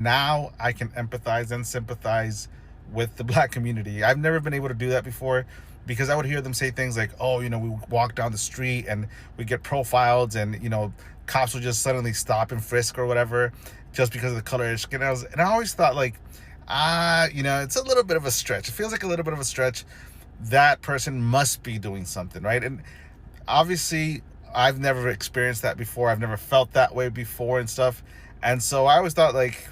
Now I can empathize and sympathize with the black community. I've never been able to do that before because I would hear them say things like, oh, we walk down the street and we get profiled, and, cops will just suddenly stop and frisk or whatever just because of the color of their skin. And I always thought, like, it's a little bit of a stretch. It feels like a little bit of a stretch. That person must be doing something, right? And obviously, I've never experienced that before. I've never felt that way before and stuff. And so I always thought, like,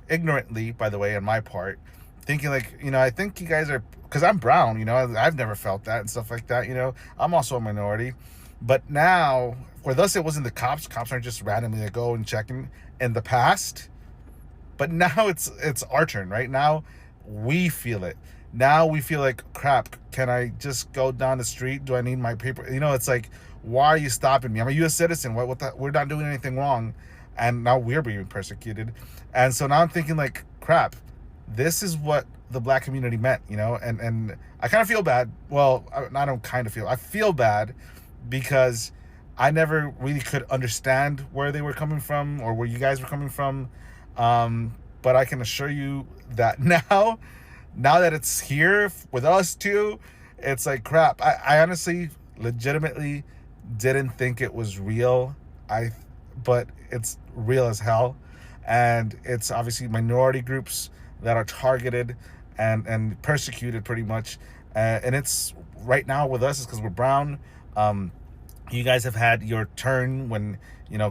ignorantly, by the way, on my part, thinking like, I think you guys are, because I'm brown, I've never felt that and stuff like that. I'm also a minority. But now, with us, it wasn't the cops. Cops aren't just randomly like go and checking in the past. But now it's our turn, right? Now we feel it. Now we feel like, crap, can I just go down the street? Do I need my paper? It's like, why are you stopping me? I'm a US citizen. We're not doing anything wrong. And now we're being persecuted. And so now I'm thinking, like, crap, this is what the black community meant, and I kind of feel bad. Well, I don't kind of feel, I feel bad because I never really could understand where they were coming from or where you guys were coming from. But I can assure you that now that it's here with us too, it's like, crap. I honestly, legitimately didn't think it was real. But it's real as hell. And it's obviously minority groups that are targeted and persecuted pretty much. And it's right now with us is because we're brown. You guys have had your turn when,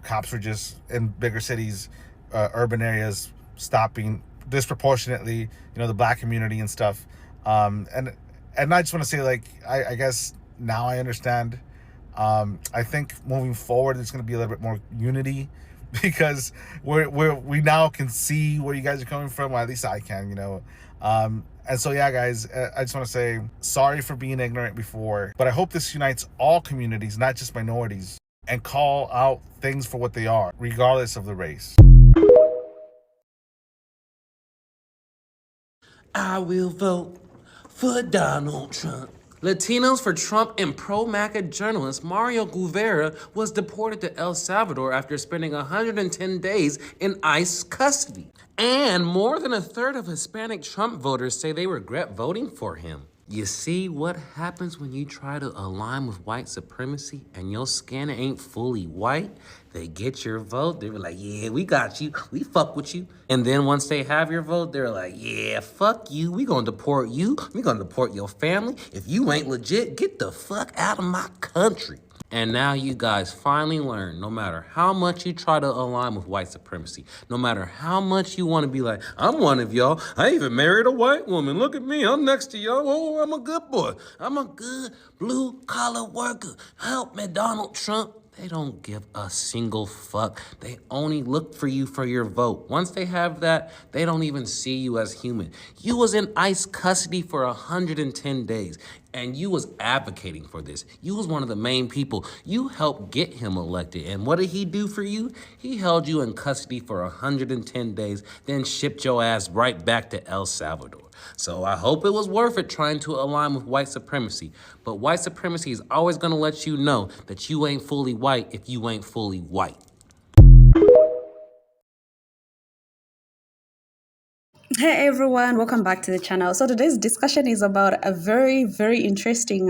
cops were just in bigger cities, urban areas, stopping disproportionately, the black community and stuff. And I just want to say, like, I guess now I understand. I think moving forward, there's going to be a little bit more unity because we now can see where you guys are coming from. Well, at least I can, And so, yeah, guys, I just want to say sorry for being ignorant before, but I hope this unites all communities, not just minorities, and call out things for what they are, regardless of the race. I will vote for Donald Trump. Latinos for Trump and pro-MAGA journalist Mario Guevara was deported to El Salvador after spending 110 days in ICE custody. And more than a third of Hispanic Trump voters say they regret voting for him. You see what happens when you try to align with white supremacy and your skin ain't fully white? They get your vote, they were like, yeah, we got you, we fuck with you. And then once they have your vote, they're like, yeah, fuck you, we gonna deport you, we gonna deport your family. If you ain't legit, get the fuck out of my country. And now you guys finally learn, no matter how much you try to align with white supremacy, no matter how much you want to be like, I'm one of y'all, I even married a white woman, look at me, I'm next to y'all, oh, I'm a good boy, I'm a good blue-collar worker, help me, Donald Trump. They don't give a single fuck. They only look for you for your vote. Once they have that, they don't even see you as human. You was in ICE custody for 110 days, and you was advocating for this. You was one of the main people. You helped get him elected. And what did he do for you? He held you in custody for 110 days, then shipped your ass right back to El Salvador. So I hope it was worth it trying to align with white supremacy. But white supremacy is always going to let you know that you ain't fully white if you ain't fully white. Hey everyone, welcome back to the channel. So today's discussion is about a very, very interesting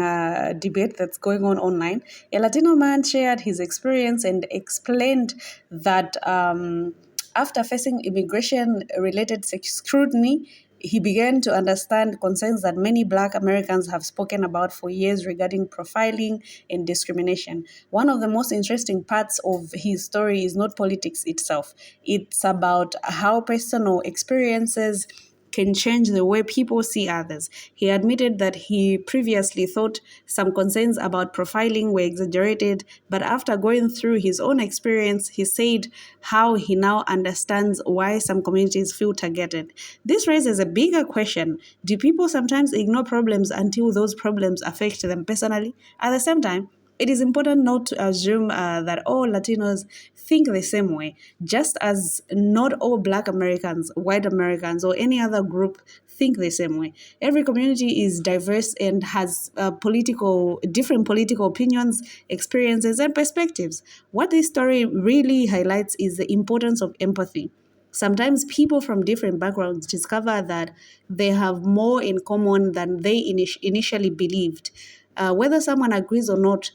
debate that's going on online. A Latino man shared his experience and explained that after facing immigration-related scrutiny, he began to understand concerns that many Black Americans have spoken about for years regarding profiling and discrimination. One of the most interesting parts of his story is not politics itself, it's about how personal experiences can change the way people see others. He admitted that he previously thought some concerns about profiling were exaggerated, but after going through his own experience, he said how he now understands why some communities feel targeted. This raises a bigger question. Do people sometimes ignore problems until those problems affect them personally? At the same time, it is important not to assume that all Latinos think the same way, just as not all Black Americans, white Americans, or any other group think the same way. Every community is diverse and has different political opinions, experiences, and perspectives. What this story really highlights is the importance of empathy. Sometimes people from different backgrounds discover that they have more in common than they initially believed. Whether someone agrees or not,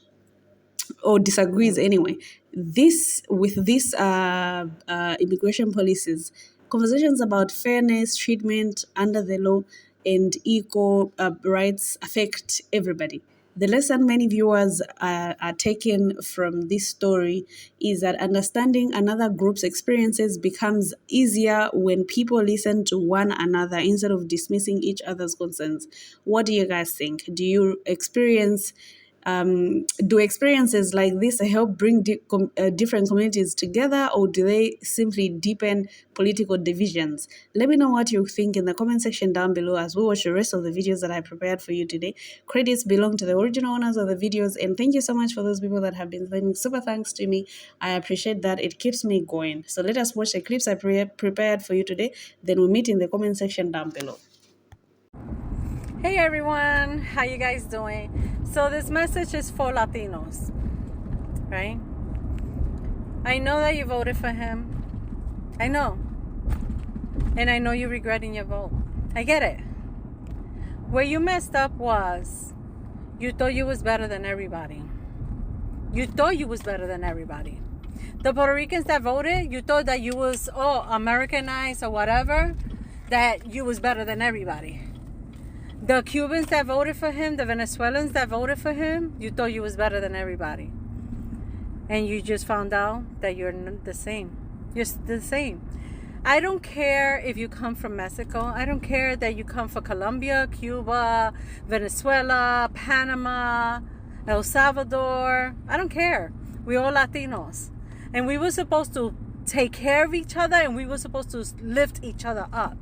or disagrees anyway, this with these immigration policies, conversations about fairness, treatment under the law, and equal rights affect everybody. The lesson many viewers are taking from this story is that understanding another group's experiences becomes easier when people listen to one another instead of dismissing each other's concerns. What do you guys think? Do you experience do experiences like this help bring different communities together, or do they simply deepen political divisions? Let me know what you think in the comment section down below as we watch the rest of the videos that I prepared for you today. Credits belong to the original owners of the videos, and thank you so much for those people that have been sending super thanks to me. I appreciate that. It keeps me going. So let us watch the clips I prepared for you today. Then we meet in the comment section down below. Hey everyone, how you guys doing? So this message is for Latinos, right? I know that you voted for him. I know. And I know you're regretting your vote. I get it. Where you messed up was you thought you was better than everybody. You thought you was better than everybody. The Puerto Ricans that voted, you thought that you was Americanized or whatever, that you was better than everybody. The Cubans that voted for him, the Venezuelans that voted for him, you thought you was better than everybody. And you just found out that you're the same. You're the same. I don't care if you come from Mexico. I don't care that you come from Colombia, Cuba, Venezuela, Panama, El Salvador. I don't care. We're all Latinos. And we were supposed to take care of each other, and we were supposed to lift each other up.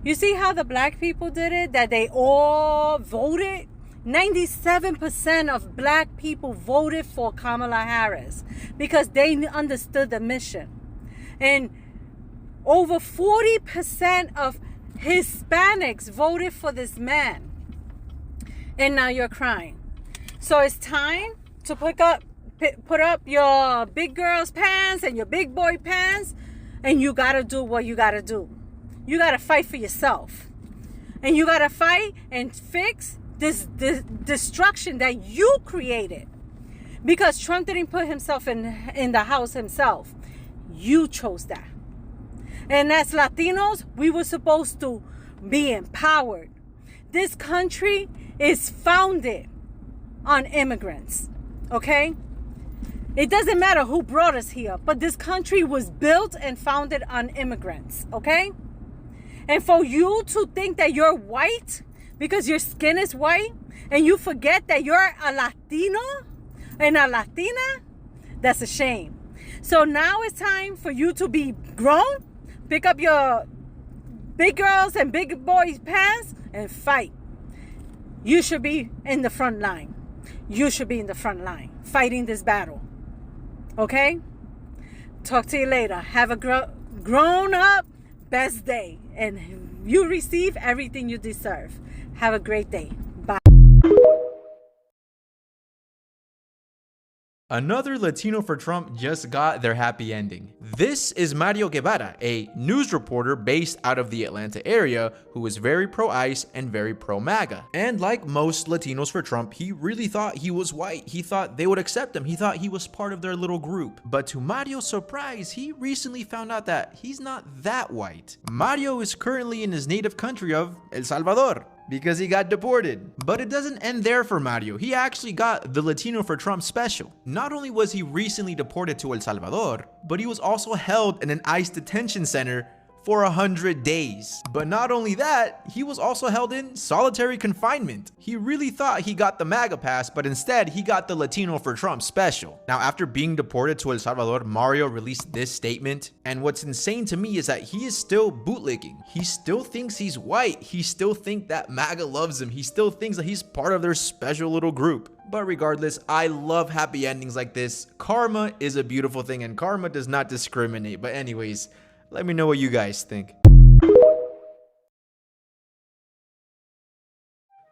You see how the black people did it? That they all voted? 97% of black people voted for Kamala Harris because they understood the mission. And over 40% of Hispanics voted for this man. And now you're crying. So it's time to put up your big girl's pants and your big boy pants, and you got to do what you got to do. You got to fight for yourself. And you got to fight and fix this destruction that you created. Because Trump didn't put himself in the house himself. You chose that. And as Latinos, we were supposed to be empowered. This country is founded on immigrants. Okay? It doesn't matter who brought us here, but this country was built and founded on immigrants. Okay? And for you to think that you're white because your skin is white, and you forget that you're a Latino and a Latina, that's a shame. So now it's time for you to be grown, pick up your big girls and big boys pants and fight. You should be in the front line. You should be in the front line fighting this battle. Okay? Talk to you later. Have a grown up best day, and you receive everything you deserve. Have a great day. Bye. Another Latino for Trump just got their happy ending. This is Mario Guevara, a news reporter based out of the Atlanta area who is very pro-ICE and very pro-MAGA. And like most Latinos for Trump, he really thought he was white. He thought they would accept him. He thought he was part of their little group. But to Mario's surprise, he recently found out that he's not that white. Mario is currently in his native country of El Salvador, because he got deported. But it doesn't end there for Mario. He actually got the Latino for Trump special. Not only was he recently deported to El Salvador, but he was also held in an ICE detention center for 100 days. But not only that, he was also held in solitary confinement. He really thought he got the MAGA pass, but instead he got the Latino for Trump special. Now, after being deported to El Salvador, Mario released this statement. And what's insane to me is that he is still bootlicking. He still thinks he's white. He still thinks that MAGA loves him. He still thinks that he's part of their special little group. But regardless, I love happy endings like this. Karma is a beautiful thing, and karma does not discriminate. But anyways, let me know what you guys think.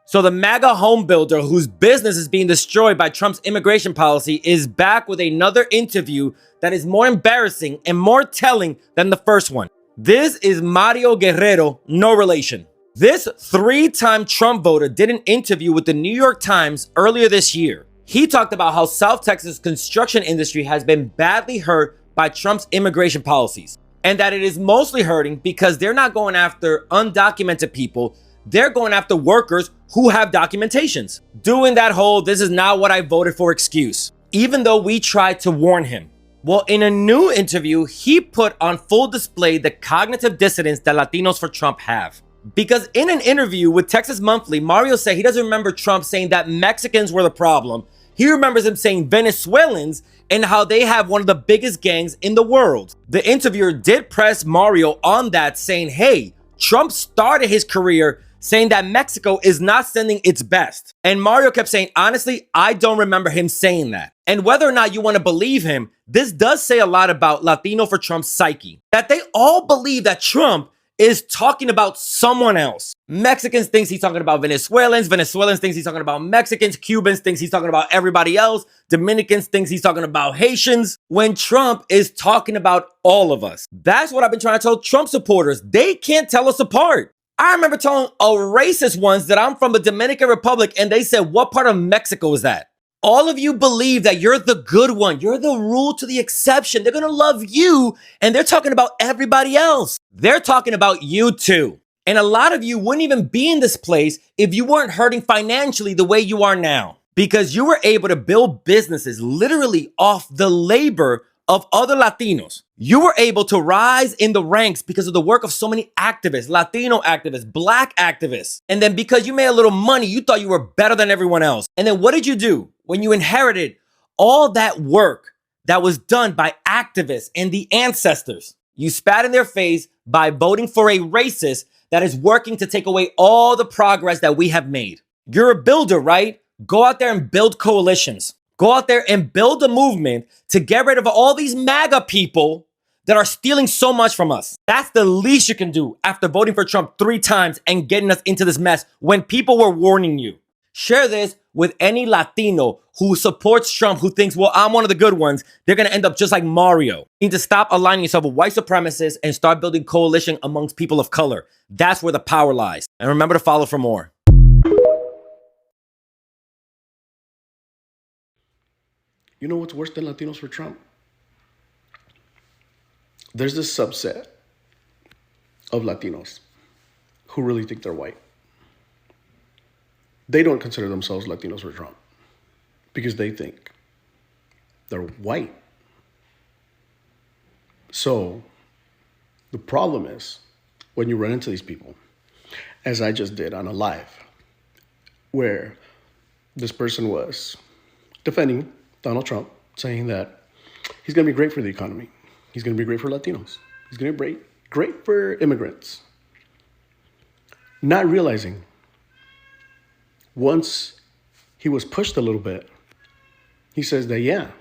So the MAGA home builder whose business is being destroyed by Trump's immigration policy is back with another interview that is more embarrassing and more telling than the first one. This is Mario Guerrero, no relation. This 3-time Trump voter did an interview with the New York Times earlier this year. He talked about how South Texas construction industry has been badly hurt by Trump's immigration policies, and that it is mostly hurting because they're not going after undocumented people. They're going after workers who have documentations. Doing that whole "this is not what I voted for" excuse, even though we tried to warn him. Well, in a new interview, he put on full display the cognitive dissonance that Latinos for Trump have. Because in an interview with Texas Monthly, Mario said he doesn't remember Trump saying that Mexicans were the problem. He remembers him saying Venezuelans and how they have one of the biggest gangs in the world. The interviewer did press Mario on that, saying, hey, Trump started his career saying that Mexico is not sending its best. And Mario kept saying, honestly, I don't remember him saying that. And whether or not you want to believe him, this does say a lot about Latino for Trump's psyche. That they all believe that Trump is talking about someone else. Mexicans thinks he's talking about Venezuelans. Venezuelans thinks he's talking about Mexicans. Cubans thinks he's talking about everybody else. Dominicans thinks he's talking about Haitians. When Trump is talking about all of us. That's what I've been trying to tell Trump supporters. They can't tell us apart. I remember telling a racist once that I'm from the Dominican Republic, and they said, what part of Mexico is that? All of you believe that you're the good one. You're the rule to the exception. They're going to love you, and they're talking about everybody else. They're talking about you too. And a lot of you wouldn't even be in this place if you weren't hurting financially the way you are now. Because you were able to build businesses literally off the labor of other Latinos. You were able to rise in the ranks because of the work of so many activists, Latino activists, Black activists. And then because you made a little money, you thought you were better than everyone else. And then what did you do when you inherited all that work that was done by activists and the ancestors? You spat in their face by voting for a racist that is working to take away all the progress that we have made. You're a builder, right? Go out there and build coalitions. Go out there and build a movement to get rid of all these MAGA people that are stealing so much from us. That's the least you can do after voting for Trump 3 times and getting us into this mess when people were warning you. Share this with any Latino who supports Trump, who thinks, well, I'm one of the good ones. They're going to end up just like Mario. You need to stop aligning yourself with white supremacists and start building coalition amongst people of color. That's where the power lies. And remember to follow for more. You know what's worse than Latinos for Trump? There's this subset of Latinos who really think they're white. They don't consider themselves Latinos for Trump because they think they're white. So the problem is when you run into these people, as I just did on a live, where this person was defending Donald Trump, saying that he's going to be great for the economy. He's going to be great for Latinos. He's going to be great for immigrants. Not realizing once he was pushed a little bit, he says that, yeah,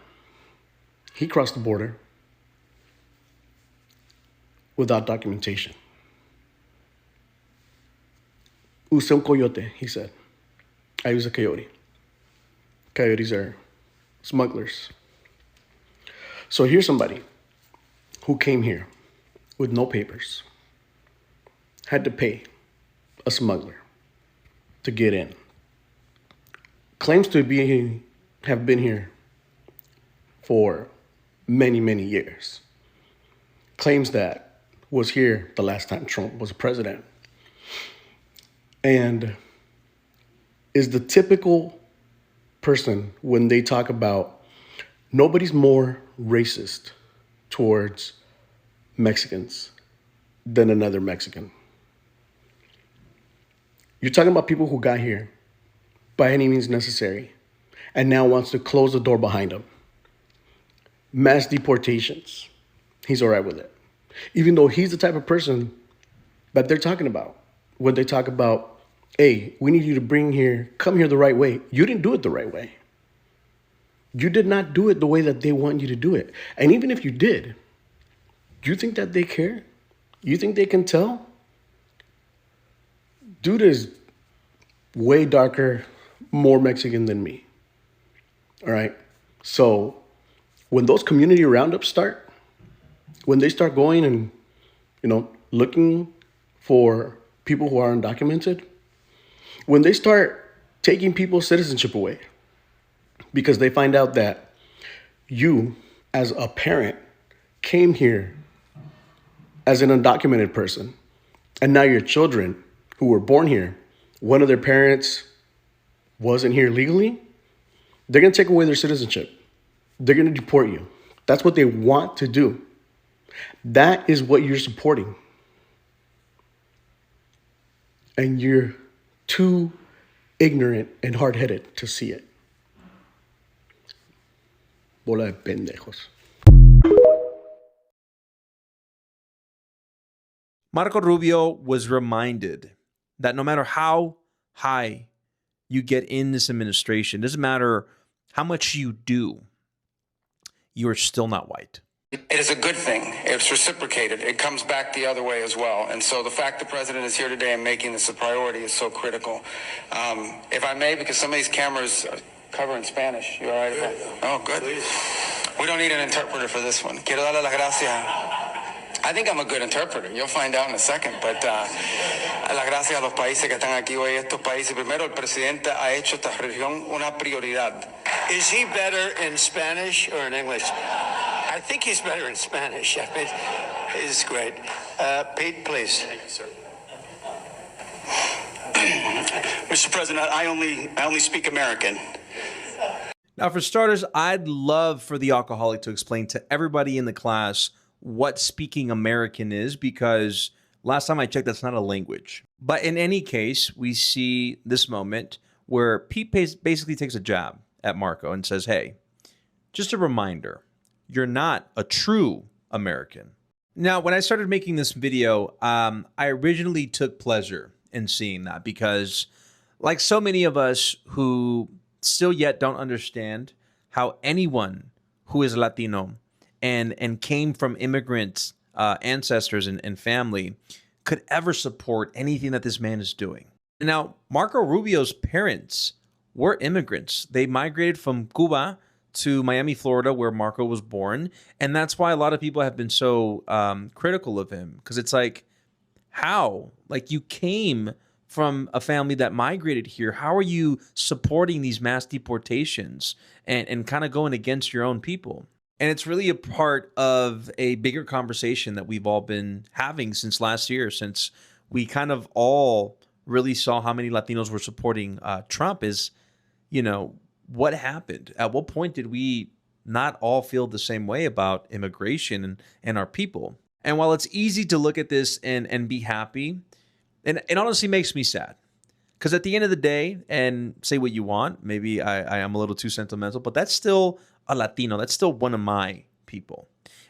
he crossed the border without documentation. Usé un coyote, he said. I use a coyote. Coyotes are smugglers. So here's somebody who came here with no papers, had to pay a smuggler to get in, claims to have been here for many, many years, claims that was here the last time Trump was president, and is the typical person when they talk about nobody's more racist towards Mexicans than another Mexican. You're talking about people who got here by any means necessary and now wants to close the door behind them. Mass deportations. He's all right with it. Even though he's the type of person that they're talking about when they talk about, hey, we need you to come here the right way. You didn't do it the right way. You did not do it the way that they want you to do it. And even if you did, do you think that they care? You think they can tell? Dude is way darker, more Mexican than me. All right. So when those community roundups start, when they start going and, looking for people who are undocumented, when they start taking people's citizenship away because they find out that you, as a parent, came here as an undocumented person, and now your children who were born here, one of their parents wasn't here legally, they're going to take away their citizenship. They're going to deport you. That's what they want to do. That is what you're supporting. And you're too ignorant and hard-headed to see it. Bola de pendejos. Marco Rubio was reminded that no matter how high you get in this administration, it doesn't matter how much you do, you are still not white. It is a good thing. It's reciprocated. It comes back the other way as well. And so the fact the president is here today and making this a priority is so critical. If I may, because some of these cameras cover in Spanish. You all right? Oh, good. We don't need an interpreter for this one. Quiero darle las gracias. I think I'm a good interpreter. You'll find out in a second. But las gracias a los países que están aquí hoy. Estos países, primero, el presidente ha hecho esta región una prioridad. Is he better in Spanish or in English? I think he's better in Spanish. I mean, it's great. Pete, please. Thank you, sir. Mr. President, I only speak American. Now, for starters, I'd love for the alcoholic to explain to everybody in the class what speaking American is, because last time I checked, that's not a language. But in any case, we see this moment where Pete basically takes a jab at Marco and says, hey, just a reminder, you're not a true American. Now, when I started making this video, I originally took pleasure in seeing that because, like so many of us who still yet don't understand how anyone who is Latino and came from immigrant ancestors and family could ever support anything that this man is doing. Now, Marco Rubio's parents were immigrants. They migrated from Cuba to Miami, Florida, where Marco was born. And that's why a lot of people have been so critical of him, because it's like, how? Like, you came from a family that migrated here. How are you supporting these mass deportations and kind of going against your own people? And it's really a part of a bigger conversation that we've all been having since last year, since we kind of all really saw how many Latinos were supporting Trump. Is, what happened? At what point did we not all feel the same way about immigration and our people? And while it's easy to look at this and be happy, and it honestly makes me sad, because at the end of the day, and say what you want, maybe I am a little too sentimental, but that's still a Latino. That's still one of my people.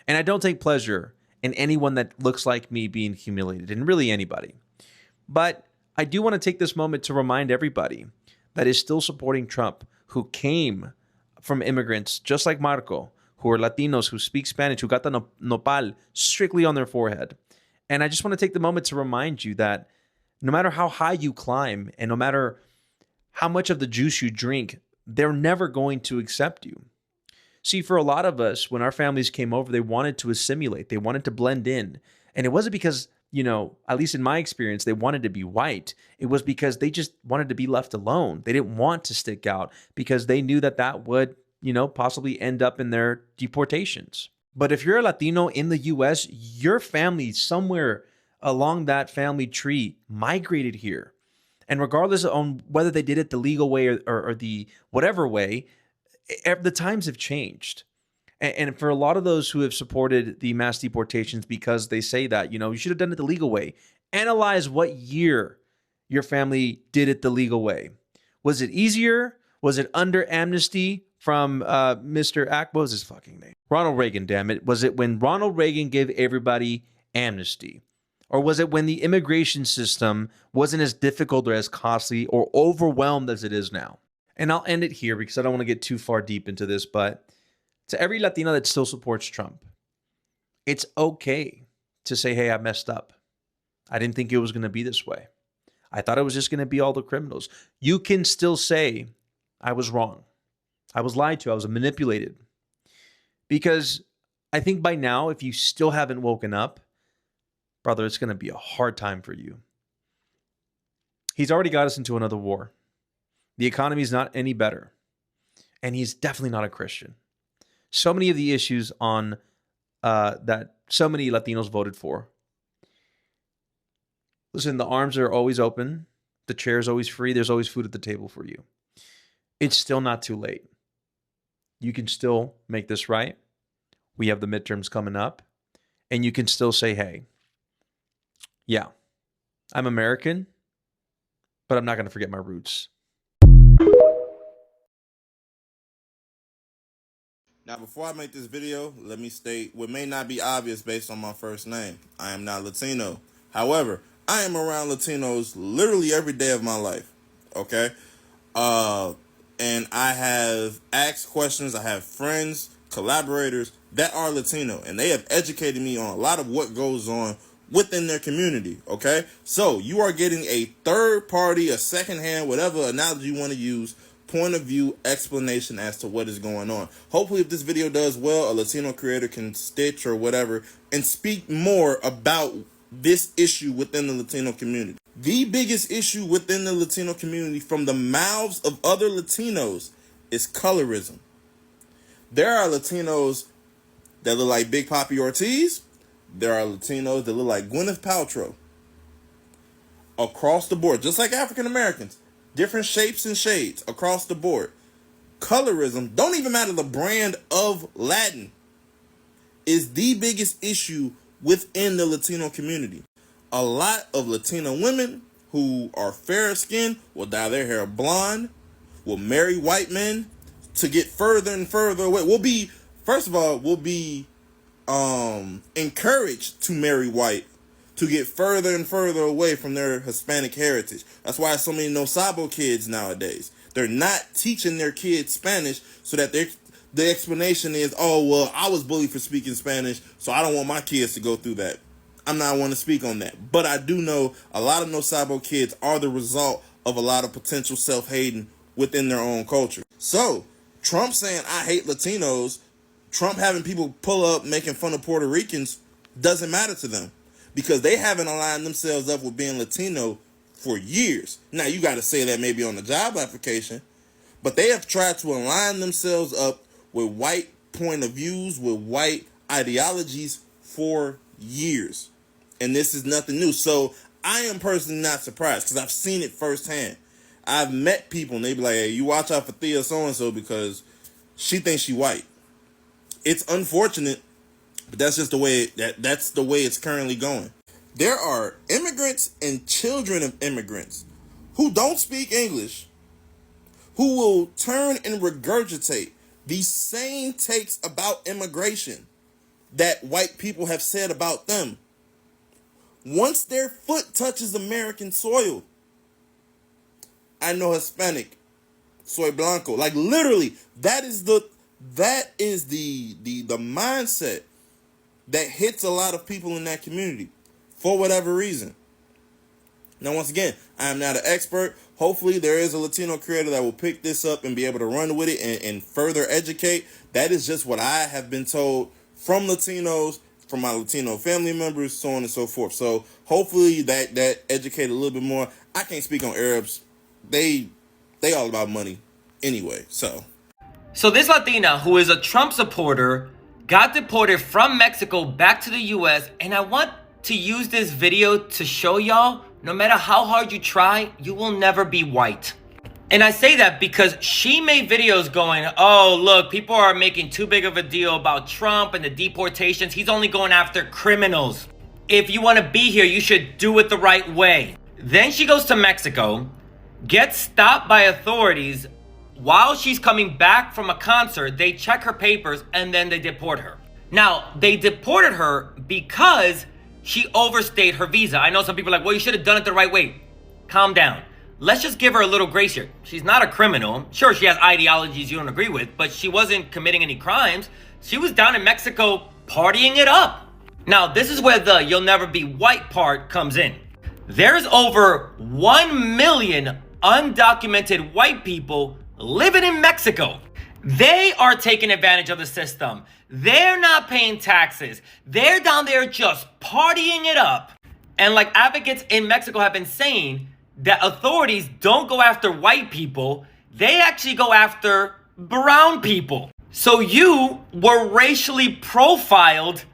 And I don't take pleasure in anyone that looks like me being humiliated, and really anybody. But I do want to take this moment to remind everybody that is still supporting Trump, who came from immigrants just like Marco, who are Latinos, who speak Spanish, who got the nopal strictly on their forehead. And I just want to take the moment to remind you that no matter how high you climb and no matter how much of the juice you drink, they're never going to accept you. See, for a lot of us, when our families came over, they wanted to assimilate. They wanted to blend in. And it wasn't because, at least in my experience, they wanted to be white. It was because they just wanted to be left alone. They didn't want to stick out because they knew that would, possibly end up in their deportations. But if you're a Latino in the U.S., your family somewhere along that family tree migrated here. And regardless on whether they did it the legal way or the whatever way, the times have changed. And for a lot of those who have supported the mass deportations because they say that, you should have done it the legal way, analyze what year your family did it the legal way. Was it easier? Was it under amnesty from Mr. What was his fucking name? Ronald Reagan, damn it. Was it when Ronald Reagan gave everybody amnesty? Or was it when the immigration system wasn't as difficult or as costly or overwhelmed as it is now? And I'll end it here because I don't want to get too far deep into this, but to every Latino that still supports Trump, it's okay to say, hey, I messed up. I didn't think it was going to be this way. I thought it was just going to be all the criminals. You can still say, I was wrong. I was lied to. I was manipulated. Because I think by now, if you still haven't woken up, brother, it's going to be a hard time for you. He's already got us into another war. The economy is not any better. And he's definitely not a Christian. So many of the issues on that so many Latinos voted for. Listen, the arms are always open. The chair is always free. There's always food at the table for you. It's still not too late. You can still make this right. We have the midterms coming up. And you can still say, hey, yeah, I'm American, but I'm not going to forget my roots. Now, before I make this video, let me state what may not be obvious based on my first name. I am not Latino. However, I am around Latinos literally every day of my life, okay? And I have asked questions. I have friends, collaborators that are Latino, and they have educated me on a lot of what goes on within their community, okay? So you are getting a third party, a secondhand, whatever analogy you want to use, point of view explanation as to what is going on. Hopefully, if this video does well, a Latino creator can stitch or whatever and speak more about this issue within the Latino community. The biggest issue within the Latino community from the mouths of other Latinos is colorism. There are Latinos that look like Big Papi Ortiz. There are Latinos that look like Gwyneth Paltrow. Across the board, just like African Americans. Different shapes and shades across the board. Colorism, don't even matter the brand of Latin, is the biggest issue within the Latino community. A lot of Latino women who are fair skinned will dye their hair blonde, will marry white men to get further and further away. We'll be encouraged to marry white to get further and further away from their Hispanic heritage. That's why so many no sabo kids nowadays. They're not teaching their kids Spanish so that the explanation is, oh, well, I was bullied for speaking Spanish, so I don't want my kids to go through that. I'm not want to speak on that. But I do know a lot of no sabo kids are the result of a lot of potential self-hating within their own culture. So, Trump saying, I hate Latinos, Trump having people pull up making fun of Puerto Ricans doesn't matter to them, because they haven't aligned themselves up with being Latino for years. Now, you got to say that maybe on the job application, but they have tried to align themselves up with white point of views, with white ideologies for years. And this is nothing new. So I am personally not surprised because I've seen it firsthand. I've met people and they be like, hey, you watch out for Thea so-and-so because she thinks she white. It's unfortunate, but that's just the way that's the way it's currently going. There are immigrants and children of immigrants who don't speak English, who will turn and regurgitate these same takes about immigration that white people have said about them. Once their foot touches American soil, I know Hispanic, soy blanco. Like literally, that is the mindset that hits a lot of people in that community for whatever reason. Now, once again, I am not an expert. Hopefully, there is a Latino creator that will pick this up and be able to run with it and further educate. That is just what I have been told from Latinos, from my Latino family members, so on and so forth. So hopefully that educate a little bit more. I can't speak on Arabs. They all about money anyway. So this Latina, who is a Trump supporter, got deported from Mexico back to the US, and I want to use this video to show y'all, no matter how hard you try, you will never be white. And I say that because she made videos going, oh, look, people are making too big of a deal about Trump and the deportations. He's only going after criminals. If you want to be here, you should do it the right way. Then she goes to Mexico, gets stopped by authorities. While she's coming back from a concert, they check her papers and then they deport her. Now, they deported her because she overstayed her visa. I know some people are like, well, you should have done it the right way. Calm down. Let's just give her a little grace here. She's not a criminal. Sure, she has ideologies you don't agree with, but she wasn't committing any crimes. She was down in Mexico partying it up. Now, this is where the you'll never be white part comes in. There's over 1 million undocumented white people living in Mexico. They are taking advantage of the system. They're not paying taxes. They're down there just partying it up. And like advocates in Mexico have been saying, that authorities don't go after white people, they actually go after brown people. So you were racially profiled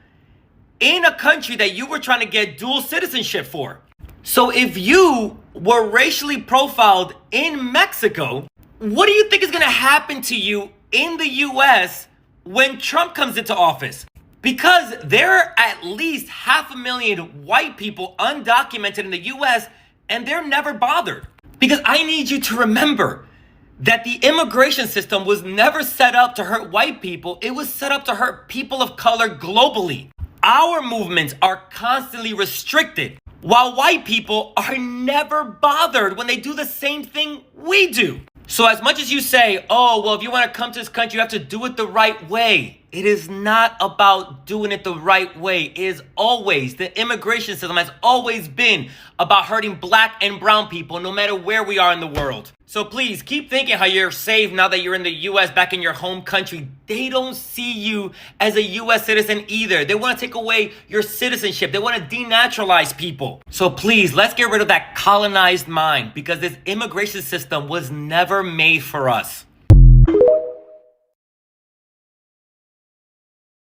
in a country that you were trying to get dual citizenship for. So if you were racially profiled in Mexico, what do you think is gonna happen to you in the US when Trump comes into office? Because there are at least 500,000 white people undocumented in the US, and they're never bothered. Because I need you to remember that the immigration system was never set up to hurt white people. It was set up to hurt people of color globally. Our movements are constantly restricted, while white people are never bothered when they do the same thing we do. So as much as you say, oh, well, if you want to come to this country, you have to do it the right way. It is not about doing it the right way. It is always, the immigration system has always been about hurting black and brown people, no matter where we are in the world. So please keep thinking how you're safe now that you're in the US, back in your home country. They don't see you as a US citizen either. They want to take away your citizenship. They want to denaturalize people. So please, let's get rid of that colonized mind, because this immigration system was never made for us.